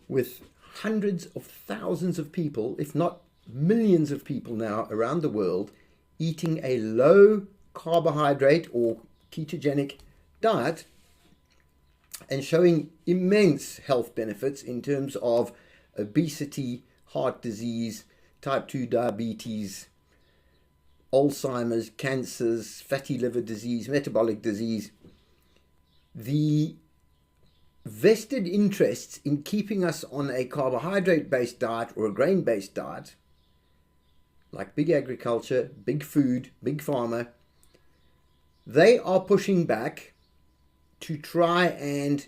with hundreds of thousands of people, if not millions of people now around the world, eating a low carbohydrate or ketogenic diet and showing immense health benefits in terms of obesity, heart disease, type 2 diabetes, Alzheimer's, cancers, fatty liver disease, metabolic disease. The vested interests in keeping us on a carbohydrate-based diet or a grain-based diet, like big agriculture, big food, big pharma, they are pushing back to try and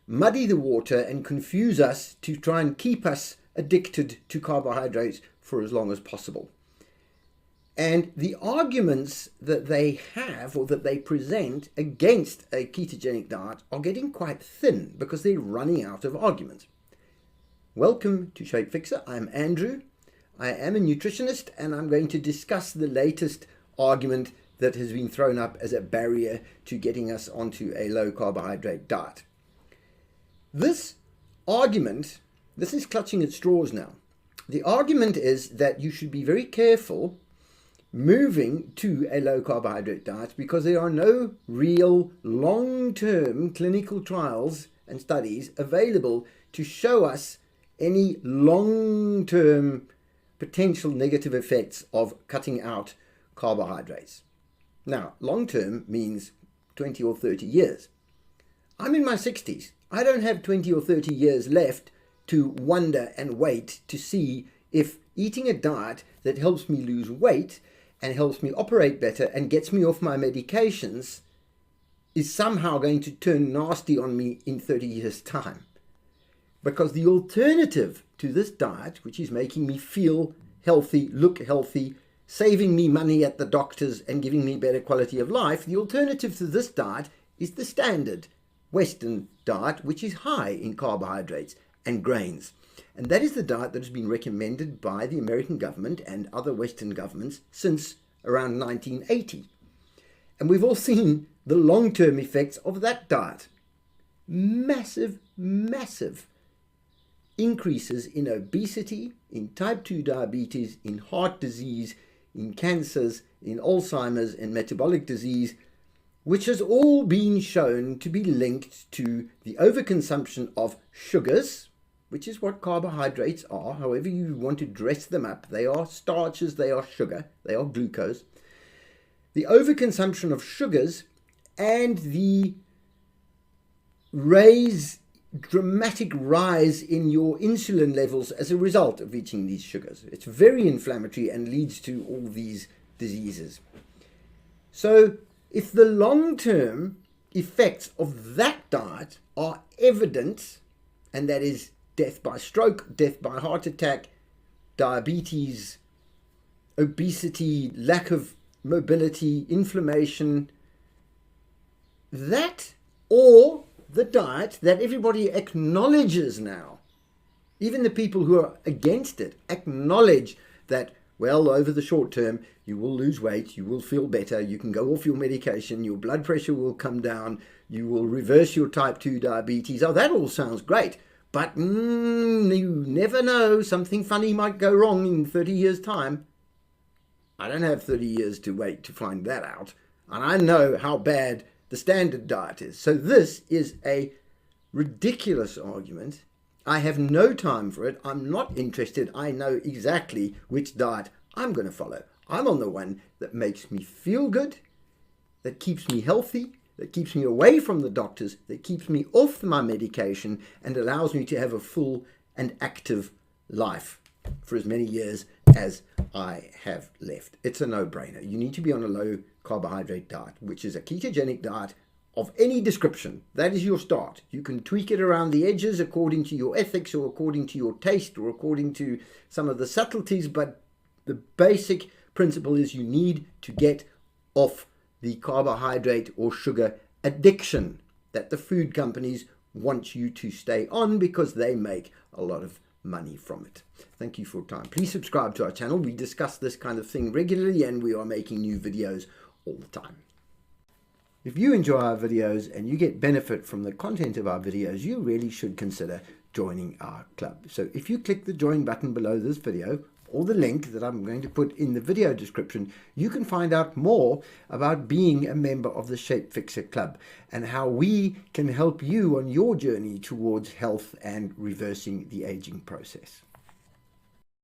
muddy the water and confuse us to try and keep us addicted to carbohydrates for as long as possible. And the arguments that they have or that they present against a ketogenic diet are getting quite thin because they're running out of arguments. Welcome to Shapefixer. I'm Andrew. I am a nutritionist, and I'm going to discuss the latest argument that has been thrown up as a barrier to getting us onto a low carbohydrate diet. This argument, this is clutching at straws now. The argument is that you should be very careful moving to a low carbohydrate diet because there are no real long-term clinical trials and studies available to show us any long-term potential negative effects of cutting out carbohydrates. Now, long-term means 20 or 30 years. I'm in my 60s. I don't have 20 or 30 years left to wonder and wait to see if eating a diet that helps me lose weight and helps me operate better and gets me off my medications is somehow going to turn nasty on me in 30 years' time. Because the alternative to this diet, which is making me feel healthy, look healthy, saving me money at the doctors and giving me better quality of life, the alternative to this diet is the standard Western diet, which is high in carbohydrates and grains. And that is the diet that has been recommended by the American government and other Western governments since around 1980. And we've all seen the long-term effects of that diet. Massive, massive increases in obesity, in type 2 diabetes, in heart disease, in cancers, in Alzheimer's and metabolic disease, which has all been shown to be linked to the overconsumption of sugars, which is what carbohydrates are. However you want to dress them up, they are starches, they are sugar, they are glucose. The overconsumption of sugars and the dramatic rise in your insulin levels as a result of eating these sugars. It's very inflammatory and leads to all these diseases. So if the long-term effects of that diet are evident, and that is death by stroke, death by heart attack, diabetes, obesity, lack of mobility, inflammation, that or the diet that everybody acknowledges now, even the people who are against it, acknowledge that, well, over the short term, you will lose weight, you will feel better, you can go off your medication, your blood pressure will come down, you will reverse your type 2 diabetes. Oh, that all sounds great. But you never know, something funny might go wrong in 30 years' time. I don't have 30 years to wait to find that out. And I know how bad the standard diet is. So this is a ridiculous argument. I have no time for it. I'm not interested. I know exactly which diet I'm going to follow. I'm on the one that makes me feel good, that keeps me healthy, that keeps me away from the doctors, that keeps me off my medication and allows me to have a full and active life for as many years as I have left. It's a no-brainer. You need to be on a low carbohydrate diet, which is a ketogenic diet of any description. That is your start. You can tweak it around the edges according to your ethics or according to your taste or according to some of the subtleties, but the basic principle is you need to get off the carbohydrate or sugar addiction that the food companies want you to stay on because they make a lot of money from it. Thank you for your time. Please subscribe to our channel. We discuss this kind of thing regularly and we are making new videos all the time. If you enjoy our videos and you get benefit from the content of our videos, you really should consider joining our club. So if you click the join button below this video, or the link that I'm going to put in the video description, you can find out more about being a member of the Shapefixer Club and how we can help you on your journey towards health and reversing the aging process.